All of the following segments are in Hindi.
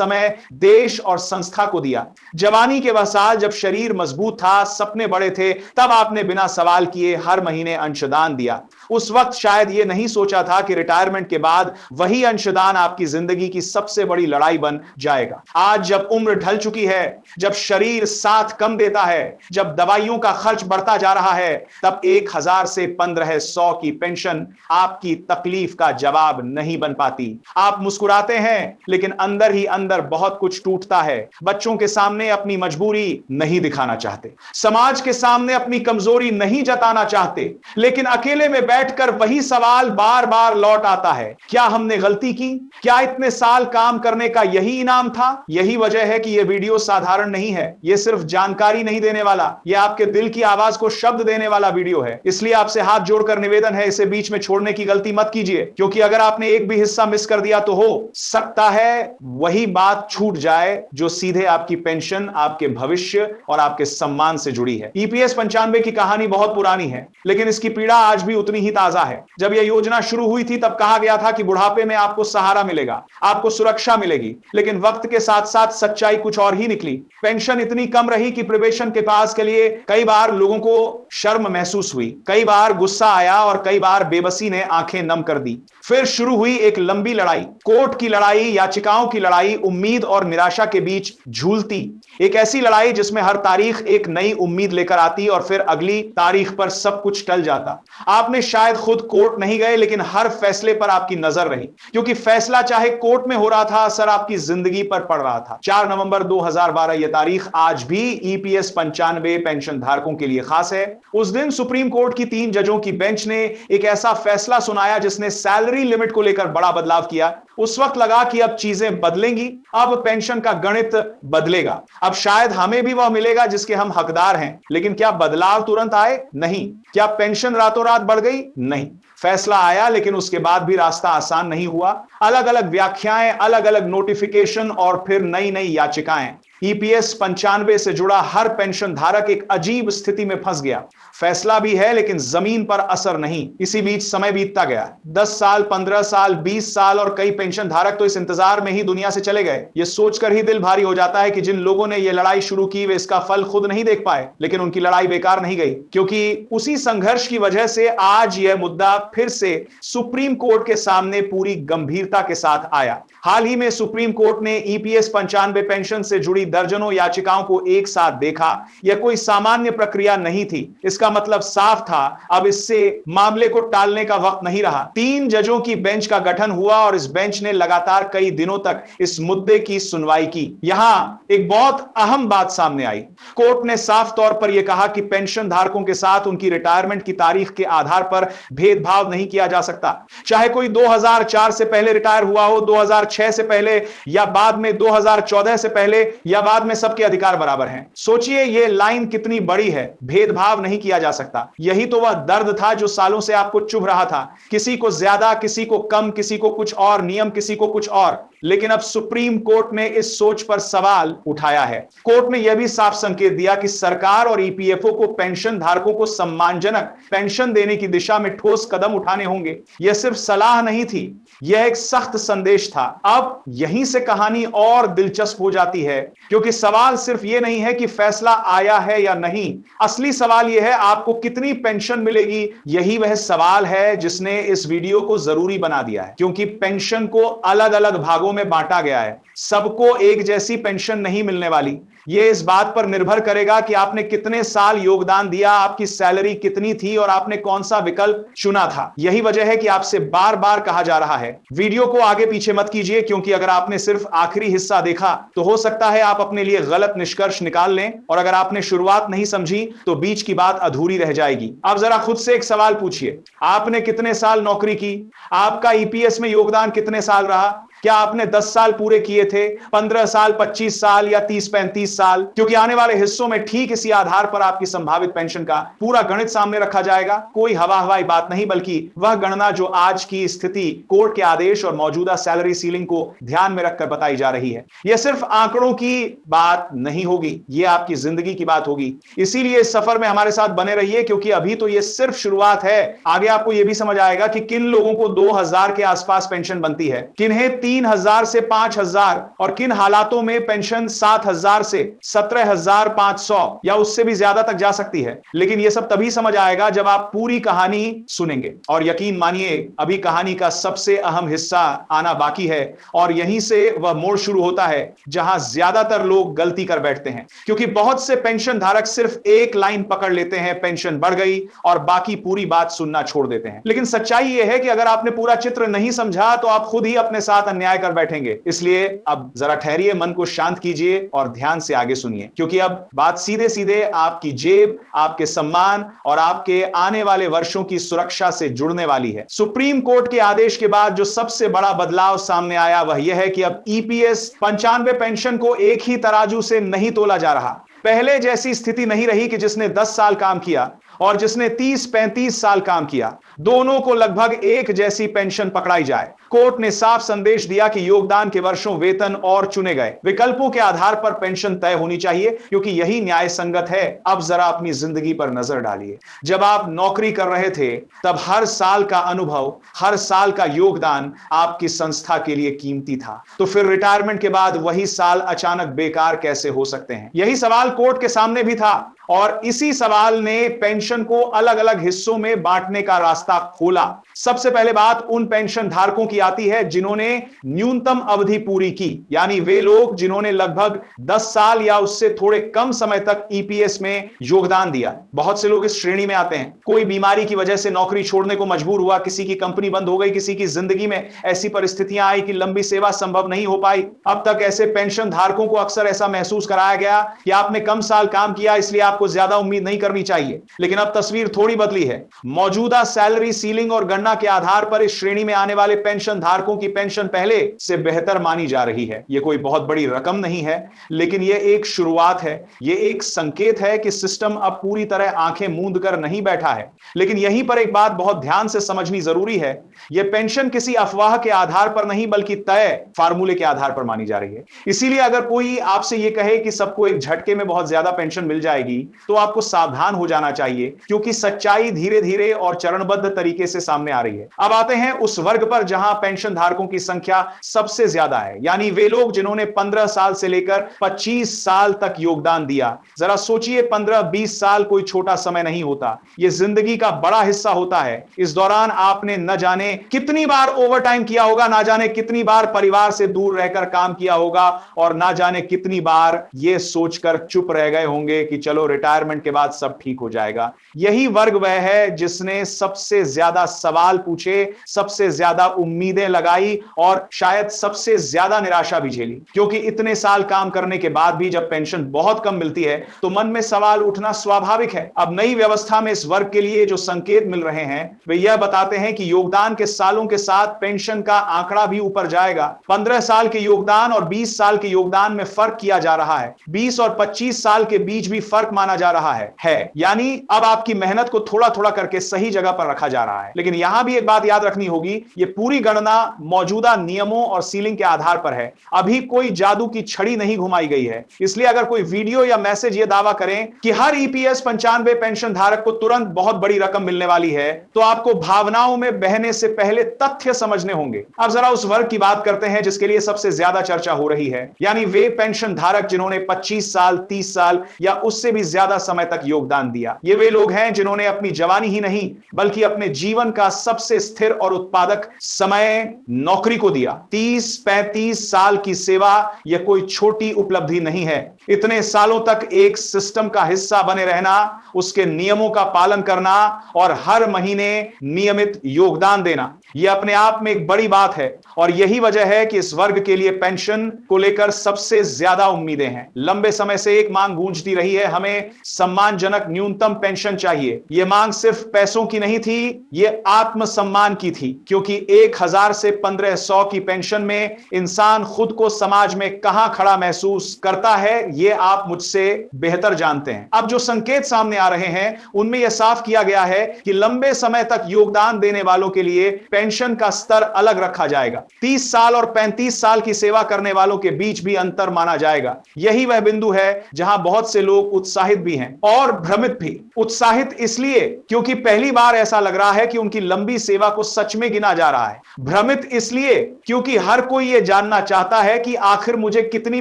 समय देश और संस्था को दिया। जवानी के वह साल जब शरीर मजबूत था, सपने बड़े थे, तब आपने बिना सवाल किए हर महीने अंशदान दिया। उस वक्त शायद यह नहीं सोचा था कि रिटायरमेंट के बाद वही अंशदान आपकी जिंदगी की सबसे बड़ी लड़ाई बन जाएगा। आज जब उम्र ढल चुकी है, जब शरीर साथ कम देता है, जब दवाइयों का खर्च बढ़ता जा रहा है, तब 1000 से 1500 की पेंशन आपकी तकलीफ का जवाब नहीं बन पाती। आप मुस्कुराते हैं, लेकिन अंदर ही अंदर बहुत कुछ टूटता है। बच्चों के सामने अपनी मजबूरी नहीं दिखाना चाहते, समाज के सामने अपनी कमजोरी नहीं जताना चाहते, लेकिन अकेले में बैठकर वही सवाल बार बार लौट आता है, क्या हमने गलती की? क्या इतने साल काम करने का यही इनाम था? यही वजह है कि यह वीडियो साधारण नहीं है। यह सिर्फ जानकारी नहीं देने वाला, यह आपके दिल की आवाज को शब्द देने वाला वीडियो है। इसलिए आपसे हाथ जोड़कर निवेदन है, इसे बीच में छोड़ने की गलती मत कीजिए, क्योंकि अगर आपने एक भी हिस्सा मिस कर दिया तो हो सकता है वही बात छूट जाए जो सीधे आपकी पेंशन, आपके भविष्य और आपके सम्मान से जुड़ी है। ईपीएस 95 की कहानी बहुत पुरानी है, लेकिन इसकी पीड़ा आज भी उतनी ही ताजा है। जब यह योजना शुरू हुई थी तब कहा गया था कि बुढ़ापे में आपको सहारा मिलेगा, आपको सुरक्षा मिलेगी, लेकिन वक्त के साथ साथ सच्चाई कुछ और ही निकली। पेंशन इतनी कम रही कि प्रोबेशन के पास के लिए कई बार लोगों को शर्म महसूस हुई, कई बार गुस्सा आया और कई बार बेबसी ने आंखें नम कर दी। फिर शुरू हुई एक लंबी लड़ाई, कोर्ट की लड़ाई, याचिकाओं की लड़ाई, उम्मीद और निराशा के बीच झूलती एक ऐसी लड़ाई जिसमें हर तारीख एक नई उम्मीद लेकर आती और फिर अगली तारीख पर सब कुछ टल जाता। आपने शायद खुद कोर्ट नहीं गए, लेकिन हर फैसले पर आपकी नजर रही, क्योंकि फैसला चाहे कोर्ट में हो रहा था, असर आपकी जिंदगी पर पड़ रहा था। 4 नवंबर 2012 यह तारीख आज भी ईपीएस 95 पेंशन धारकों के लिए खास है। उस दिन सुप्रीम कोर्ट की 3 जजों की बेंच ने एक ऐसा फैसला सुनाया जिसने सैलरी लिमिट को लेकर बड़ा बदलाव किया। उस वक्त लगा कि अब चीजें बदलेंगी, अब पेंशन का गणित बदलेगा, अब शायद हमें भी वह मिलेगा जिसके हम हकदार हैं। लेकिन क्या बदलाव तुरंत आए? नहीं। क्या पेंशन रातों रात बढ़ गई? नहीं। फैसला आया, लेकिन उसके बाद भी रास्ता आसान नहीं हुआ। अलग अलग व्याख्याएं, अलग अलग नोटिफिकेशन और फिर नई नई याचिकाएं। ईपीएस 95 से जुड़ा हर पेंशन धारक एक अजीब स्थिति में फंस गया। फैसला भी है, लेकिन जमीन पर असर नहीं। इसी बीच समय बीतता गया, 10 साल, 15 साल, 20 साल और कई पेंशन धारक तो इस इंतजार में ही दुनिया से चले गए। यह सोचकर ही दिल भारी हो जाता है कि जिन लोगों ने यह लड़ाई शुरू की वे इसका फल खुद नहीं देख पाए, लेकिन उनकी लड़ाई बेकार नहीं गई, क्योंकि उसी संघर्ष की वजह से आज यह मुद्दा फिर से सुप्रीम कोर्ट के सामने पूरी गंभीरता के साथ आया। हाल ही में सुप्रीम कोर्ट ने ईपीएस 95 पेंशन से जुड़ी दर्जनों याचिकाओं को एक साथ देखा। यह कोई सामान्य प्रक्रिया नहीं थी। इसका मतलब साफ था, अब इससे मामले को टालने का वक्त नहीं रहा। 3 जजों की बेंच का गठन हुआ और इस बेंच ने लगातार कई दिनों तक इस मुद्दे की सुनवाई की। यहां एक बहुत अहम बात सामने आई। कोर्ट ने साफ तौर पर यह कहा कि पेंशन धारकों के साथ उनकी रिटायरमेंट की तारीख के आधार पर भेदभाव नहीं किया जा सकता। चाहे कोई 2004 से पहले रिटायर हुआ हो, 2006 से पहले या बाद में 2014 से पहले या बाद में, सबके अधिकार बराबर हैं। सोचिए यह लाइन कितनी बड़ी है। भेदभाव नहीं किया जा सकता। यही तो वह दर्द था जो सालों से आपको चुभ रहा था। किसी को ज्यादा, किसी को कम, किसी को कुछ और नियम, किसी को कुछ और। लेकिन अब सुप्रीम कोर्ट ने इस सोच पर सवाल उठाया है। कोर्ट ने यह भी साफ संकेत दिया कि सरकार और ईपीएफओ को पेंशन धारकों को सम्मानजनक पेंशन देने की दिशा में ठोस कदम उठाने होंगे। यह सिर्फ सलाह नहीं थी, यह एक सख्त संदेश था। अब यहीं से कहानी और दिलचस्प हो जाती है, क्योंकि सवाल सिर्फ यह नहीं है कि फैसला आया है या नहीं। असली सवाल यह है, आपको कितनी पेंशन मिलेगी। यही वह सवाल है जिसने इस वीडियो को जरूरी बना दिया है, क्योंकि पेंशन को अलग अलग भागों में बांटा गया है। सबको एक जैसी पेंशन नहीं मिलने वाली। यह इस बात पर निर्भर करेगा कि आपने कितने साल योगदान दिया, आपकी सैलरी कितनी थी और आपने कौन सा विकल्प चुना था। यही वजह है कि आपसे बार बार कहा जा रहा है, वीडियो को आगे पीछे मत कीजिए, क्योंकि अगर आपने सिर्फ आखिरी हिस्सा देखा तो हो सकता है आप अपने लिए गलत निष्कर्ष निकाल लें, और अगर आपने शुरुआत नहीं समझी तो बीच की बात अधूरी रह जाएगी। अब जरा खुद से एक सवाल पूछिए, आपने कितने साल नौकरी की? आपका ईपीएस में योगदान कितने साल रहा? क्या आपने 10 साल पूरे किए थे, 15 साल, 25 साल या 30-35 साल? क्योंकि आने वाले हिस्सों में ठीक इसी आधार पर आपकी संभावित पेंशन का पूरा गणित सामने रखा जाएगा। कोई हवा हवाई बात नहीं, बल्कि वह गणना जो आज की स्थिति, कोर्ट के आदेश और मौजूदा सैलरी सीलिंग को ध्यान में रखकर बताई जा रही है। यह सिर्फ आंकड़ों की बात नहीं होगी, यह आपकी जिंदगी की बात होगी। इसीलिए इस सफर में हमारे साथ बने रहिए, क्योंकि अभी तो यह सिर्फ शुरुआत है। आगे आपको यह भी समझ आएगा कि किन लोगों को 2000 के आसपास पेंशन बनती है, किन्हें 3,000 से 5,000 और किन हालातों में पेंशन 7,000 से 17,500 या उससे भी ज्यादा तक जा सकती है। लेकिन यह सब तभी समझ आएगा जब आप पूरी कहानी सुनेंगे। और यकीन मानिए, अभी कहानी का सबसे अहम हिस्सा आना बाकी है और यहीं से वह मोड़ शुरू होता है जहां ज्यादातर लोग गलती कर बैठते हैं। क्योंकि बहुत से पेंशन धारक सिर्फ एक लाइन पकड़ लेते हैं, पेंशन बढ़ गई, और बाकी पूरी बात सुनना छोड़ देते हैं। लेकिन सच्चाई यह है कि अगर आपने पूरा चित्र नहीं समझा तो आप खुद ही अपने साथ अन्याय कर बैठेंगे। इसलिए अब जरा ठहरिए, मन को शांत कीजिए और ध्यान से आगे सुनिए, क्योंकि अब बात सीधे सीधे आपकी जेब, आपके सम्मान और आपके आने वाले वर्षों की सुरक्षा से जुड़ने वाली है। सुप्रीम कोर्ट के आदेश के बाद जो सबसे बड़ा बदलाव सामने आया वह यह है कि अब ईपीएस 95 पेंशन को एक ही तराजू से नहीं तोला जा रहा। पहले जैसी स्थिति नहीं रही कि जिसने 10 साल काम किया और जिसने 30-35 साल काम किया, दोनों को लगभग एक जैसी पेंशन पकड़ाई जाए। कोर्ट ने साफ संदेश दिया कि योगदान के वर्षों, वेतन और चुने गए विकल्पों के आधार पर पेंशन तय होनी चाहिए, क्योंकि यही न्याय संगत है। अब जरा अपनी जिंदगी पर नजर डालिए। जब आप नौकरी कर रहे थे तब हर साल का अनुभव, हर साल का योगदान आपकी संस्था के लिए कीमती था। तो फिर रिटायरमेंट के बाद वही साल अचानक बेकार कैसे हो सकते हैं? यही सवाल कोर्ट के सामने भी था और इसी सवाल ने पेंशन को अलग अलग हिस्सों में बांटने का रास्ता खोला। सबसे पहले बात उन पेंशन धारकों की आती है जिन्होंने न्यूनतम अवधि पूरी की, यानी वे लोग जिन्होंने लगभग 10 साल या उससे थोड़े कम समय तक ईपीएस में योगदान दिया। बहुत से लोग इस श्रेणी में आते हैं। कोई बीमारी की वजह से नौकरी छोड़ने को मजबूर हुआ, किसी की कंपनी बंद हो गई, किसी की जिंदगी में ऐसी परिस्थितियां आई कि लंबी सेवा संभव नहीं हो पाई। अब तक ऐसे पेंशन धारकों को अक्सर ऐसा महसूस कराया गया कि आपने कम साल काम किया, इसलिए आपको ज्यादा उम्मीद नहीं करनी चाहिए। लेकिन अब तस्वीर थोड़ी बदली है। मौजूदा सैलरी सीलिंग और गणना के आधार पर इस श्रेणी में आने वाले पेंशन धारकों की पेंशन पहले से बेहतर मानी जा रही है। यह कोई बहुत बड़ी रकम नहीं है, लेकिन यह एक शुरुआत है। यह एक संकेत है कि सिस्टम अब पूरी तरह आंखें मूंद कर नहीं बैठा है। लेकिन यहीं पर एक बात बहुत ध्यान से समझनी जरूरी है। यह पेंशन किसी अफवाह के आधार पर नहीं, बल्कि तय फार्मूले के आधार पर मानी जा रही है। इसीलिए अगर कोई आपसे यह कहे कि सबको एक झटके में बहुत ज्यादा पेंशन मिल जाएगी, तो आपको सावधान हो जाना चाहिए, क्योंकि सच्चाई धीरे धीरे और चरणबद्ध तरीके से सामने आ रही है। अब आते हैं उस वर्ग पर जहां पेंशन धारकों की संख्या सबसे ज्यादा है, यानी वे लोग जिन्होंने 15 साल से लेकर 25 साल तक योगदान दिया। जरा सोचिए, 15-20 साल कोई छोटा समय नहीं होता। यह जिंदगी का बड़ा हिस्सा होता है। इस दौरान आपने न जाने कितनी बार ओवरटाइम किया होगा, ना जाने कितनी बार परिवार से दूर रहकर काम किया होगा, और ना जाने कितनी बार यह सोचकर चुप रह गए होंगे कि चलो रिटायरमेंट के बाद सब ठीक हो जाएगा। यही वर्ग वह है जिसने सबसे ज्यादा सवाल पूछे, सबसे ज्यादा उम्मीदें लगाई और शायद सबसे ज्यादा निराशा भी झेली। क्योंकि इतने साल काम करने के बाद भी जब पेंशन बहुत कम मिलती है तो मन में सवाल उठना स्वाभाविक है। अब नई व्यवस्था में इस वर्ग के लिए जो संकेत मिल रहे हैं वे यह बताते हैं कि योगदान के सालों के साथ पेंशन का आंकड़ा भी ऊपर जाएगा। 15 साल के योगदान और 20 साल के योगदान में फर्क किया जा रहा है। 20 और 25 साल के बीच भी फर्क माना जा रहा है। यानी अब आपकी मेहनत को थोड़ा थोड़ा करके सही जगह पर रखा जा रहा है। लेकिन यहां भी एक बात याद रखनी होगी, यह पूरी गणना मौजूदा नियमों और सीलिंग के आधार पर है। अभी कोई जादू की छड़ी नहीं घुमाई गई है। इसलिए अगर कोई वीडियो या मैसेज यह दावा करें कि हर ईपीएस 95 पेंशन धारक को तुरंत बहुत बड़ी रकम मिलने वाली है, तो आपको भावनाओं में बहने से पहले तथ्य समझने होंगे। अब जरा उस वर्ग की बात करते हैं जिसके लिए सबसे ज्यादा चर्चा हो रही है, यानी वे पेंशन धारक जिन्होंने 25 साल, 30 साल या उससे भी ज्यादा समय तक योगदान दिया। ये वे लोग हैं जिन्होंने अपनी जवानी ही नहीं बल्कि अपने जीवन का सबसे स्थिर और उत्पादक समय नौकरी को दिया। 30-35 साल की सेवा यह कोई छोटी उपलब्धि नहीं है। इतने सालों तक एक सिस्टम का हिस्सा बने रहना, उसके नियमों का पालन करना और हर महीने नियमित योगदान देना, यह अपने आप में एक बड़ी बात है। और यही वजह है कि इस वर्ग के लिए पेंशन को लेकर सबसे ज्यादा उम्मीदें हैं। लंबे समय से एक मांग गूंजती रही है, हमें सम्मानजनक न्यूनतम पेंशन चाहिए। यह मांग सिर्फ पैसों की नहीं थी, यह आत्मसम्मान की थी, क्योंकि 1000 से 1500 की पेंशन में इंसान खुद को समाज में कहां खड़ा महसूस करता है, यह आप मुझसे बेहतर जानते हैं। अब जो संकेत सामने आ रहे हैं उनमें यह साफ किया गया है कि लंबे समय तक योगदान देने वालों के लिए पेंशन का स्तर अलग रखा जाएगा। 30 साल और 35 साल की सेवा करने वालों के बीच भी अंतर माना जाएगा। यही वह बिंदु है जहां बहुत से लोग उत्साहित भी हैं और भ्रमित भी। उत्साहित इसलिए क्योंकि पहली बार ऐसा लग रहा है कि उनकी लंबी सेवा को सच में गिना जा रहा है। भ्रमित इसलिए क्योंकि हर कोई यह जानना चाहता है कि आखिर मुझे कितनी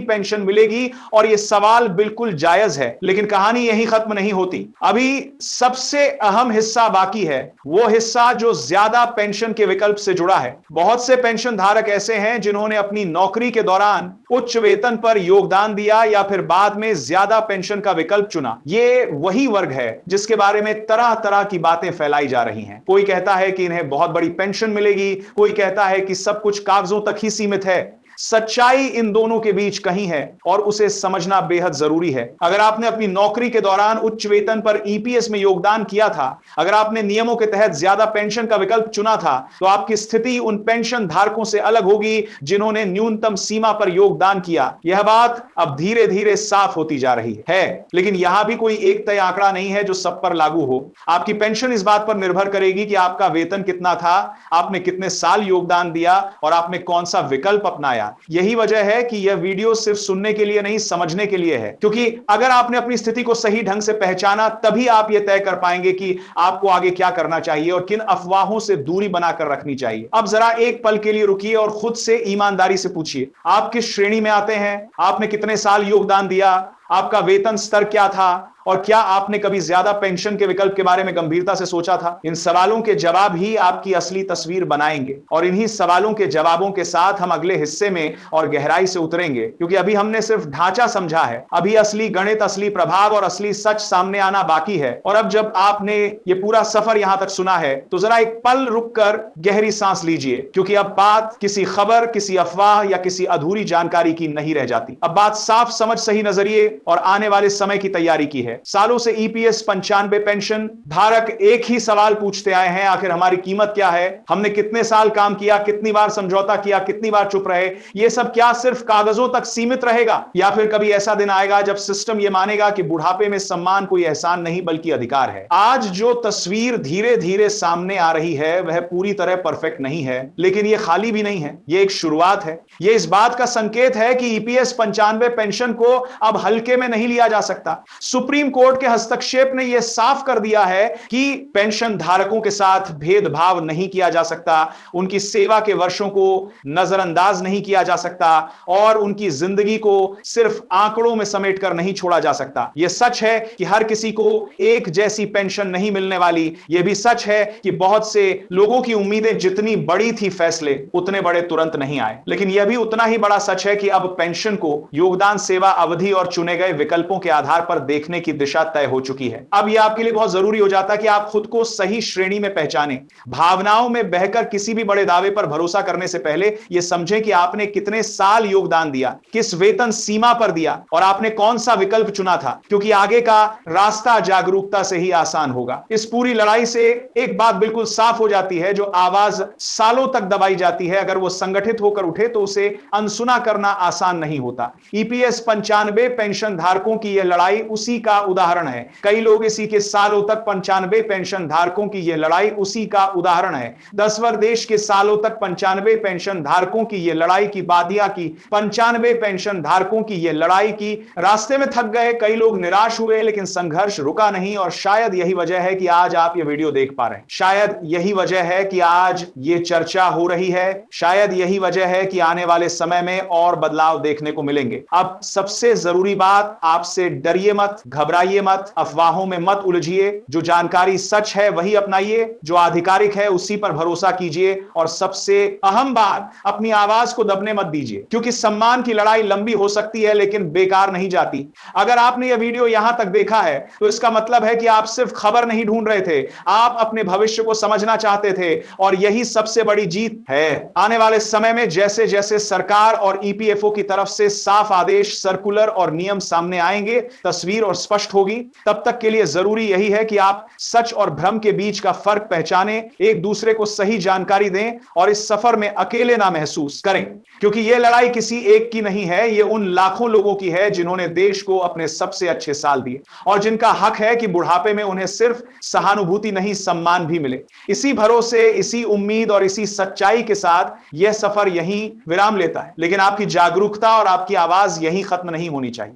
पेंशन मिलेगी, और यह सवाल बिल्कुल जायज है। लेकिन कहानी यही खत्म नहीं होती। अभी सबसे अहम हिस्सा बाकी है, वो हिस्सा जो ज्यादा पेंशन के विकल्प से जुड़ा है। बहुत से पेंशन धारक ऐसे हैं जिन्होंने अपनी नौकरी के दौरान उच्च वेतन पर योगदान दिया या फिर बाद में ज्यादा पेंशन का विकल्प चुना। ये वही वर्ग है जिसके बारे में तरह तरह की बातें फैलाई जा रही हैं। कोई कहता है कि इन्हें बहुत बड़ी पेंशन मिलेगी, कोई कहता है कि सब कुछ कागजों तक ही सीमित है। सच्चाई इन दोनों के बीच कहीं है और उसे समझना बेहद जरूरी है। अगर आपने अपनी नौकरी के दौरान उच्च वेतन पर ईपीएस में योगदान किया था, अगर आपने नियमों के तहत ज्यादा पेंशन का विकल्प चुना था, तो आपकी स्थिति उन पेंशन धारकों से अलग होगी जिन्होंने न्यूनतम सीमा पर योगदान किया। यह बात अब धीरे धीरे साफ होती जा रही है। लेकिन यहां भी कोई एक तय आंकड़ा नहीं है जो सब पर लागू हो। आपकी पेंशन इस बात पर निर्भर करेगी कि आपका वेतन कितना था, आपने कितने साल योगदान दिया और आपने कौन सा विकल्प अपनाया। यही वजह है कि यह वीडियो सिर्फ सुनने के लिए नहीं, समझने के लिए है। क्योंकि अगर आपने अपनी स्थिति को सही ढंग से पहचाना, तभी आप यह तय कर पाएंगे कि आपको आगे क्या करना चाहिए और किन अफवाहों से दूरी बनाकर रखनी चाहिए। अब जरा एक पल के लिए रुकिए और खुद से ईमानदारी से पूछिए, आप किस श्रेणी में आते हैं? आपने कितने साल योगदान दिया? आपका वेतन स्तर क्या था? और क्या आपने कभी ज्यादा पेंशन के विकल्प के बारे में गंभीरता से सोचा था? इन सवालों के जवाब ही आपकी असली तस्वीर बनाएंगे। और इन्हीं सवालों के जवाबों के साथ हम अगले हिस्से में और गहराई से उतरेंगे, क्योंकि अभी हमने सिर्फ ढांचा समझा है। अभी असली गणित, असली प्रभाव और असली सच सामने आना बाकी है। और अब जब आपने ये पूरा सफर यहां तक सुना है, तो जरा एक पल रुककर गहरी सांस लीजिए, क्योंकि अब बात किसी खबर, किसी अफवाह या किसी अधूरी जानकारी की नहीं रह जाती। अब बात साफ समझ, सही नजरिए और आने वाले समय की तैयारी की है। सालों से ईपीएस 95 पेंशन धारक एक ही सवाल पूछते आए हैं, आखिर हमारी कीमत क्या है? हमने कितने साल काम किया, कितनी बार समझौता किया, कितनी बार चुप रहे? ये सब क्या सिर्फ कागजों तक सीमित रहेगा, या फिर कभी ऐसा दिन आएगा जब सिस्टम ये मानेगा कि बुढ़ापे में सम्मान कोई एहसान नहीं बल्कि अधिकार है? आज जो तस्वीर धीरे धीरे सामने आ रही है वह पूरी तरह परफेक्ट नहीं है, लेकिन यह खाली भी नहीं है। यह एक शुरुआत है। यह इस बात का संकेत है कि ईपीएस 95 पेंशन को अब हल्के में नहीं लिया जा सकता। सुप्रीम कोर्ट के हस्तक्षेप ने यह साफ कर दिया है कि पेंशन धारकों के साथ भेदभाव नहीं किया जा सकता, उनकी सेवा के वर्षों को नजरअंदाज नहीं किया जा सकता और उनकी जिंदगी को सिर्फ आंकड़ों में समेटकर नहीं छोड़ा जा सकता। यह सच है कि हर किसी को एक जैसी पेंशन नहीं मिलने वाली। यह भी सच है कि बहुत से लोगों की उम्मीदें जितनी बड़ी थी, फैसले उतने बड़े तुरंत नहीं आए। लेकिन यह भी उतना ही बड़ा सच है कि अब पेंशन को योगदान, सेवा अवधि और चुने गए विकल्पों के आधार पर देखने की दिशा तय हो चुकी है। अब यह आपके लिए बहुत जरूरी हो जाता है कि आप खुद को सही श्रेणी में पहचानें। भावनाओं में बहकर किसी भी बड़े दावे पर भरोसा करने से पहले यह समझें कि आपने कितने साल योगदान दिया, किस वेतन सीमा पर दिया और आपने कौन सा विकल्प चुना था, क्योंकि आगे का रास्ता जागरूकता से ही आसान होगा। इस पूरी लड़ाई से एक बात बिल्कुल साफ हो जाती है, जो आवाज सालों तक दबाई जाती है, अगर वो संगठित होकर उठे तो उसे अनसुना करना आसान नहीं होता। ईपीएस 95 पेंशन धारकों की यह लड़ाई उसी का उदाहरण है। कई लोग इसी के सालों तक 95 पेंशन धारकों की यह लड़ाई उसी का उदाहरण है। 10 वर्ष देश के सालों तक 95 पेंशन धारकों की यह लड़ाई की, बादिया की 95 पेंशन धारकों की यह लड़ाई की। रास्ते में थक गए, कई लोग निराश हुए, लेकिन संघर्ष रुका नहीं। और शायद यही वजह है कि आज आप ये वीडियो देख पा रहे हैं। शायद यही वजह है कि आज ये चर्चा हो रही है। शायद यही वजह है कि आने वाले समय में और बदलाव देखने को मिलेंगे। अब सबसे जरूरी बात, आपसे डरिए मत, घबराइए मत, अफवाहों में मत उलझिए। जो जानकारी सच है वही अपनाइए, जो आधिकारिक है उसी पर भरोसा कीजिए। और सबसे अहम बात, अपनी आवाज को दबने मत दीजिए, क्योंकि सम्मान की लड़ाई लंबी हो सकती है लेकिन बेकार नहीं जाती। अगर आपने यह वीडियो यहां तक देखा है तो इसका मतलब है कि आप सिर्फ खबर नहीं ढूंढ रहे थे, आप अपने भविष्य को समझना चाहते थे। और यही सबसे बड़ी जीत है। आने वाले समय में जैसे जैसे सरकार और ईपीएफओ की तरफ से साफ आदेश, सर्कुलर और नियम सामने आएंगे, तस्वीर और स्पष्ट होगी। तब तक के लिए जरूरी यही है कि आप सच और भ्रम के बीच का फर्क पहचानें, एक दूसरे को सही जानकारी दें और इस सफर में अकेले ना महसूस करें, क्योंकि यह लड़ाई किसी एक की नहीं है, यह उन लाखों लोगों की है जिन्होंने देश को अपने सबसे अच्छे साल दिए और जिनका हक है कि बुढ़ापे में उन्हें सिर्फ सहानुभूति नहीं, सम्मान भी मिले। इसी भरोसे, इसी उम्मीद और इसी सच्चाई के साथ यह सफर यहीं विराम लेता है। लेकिन आपकी जागरूकता और आपकी आवाज यहीं खत्म नहीं होनी चाहिए।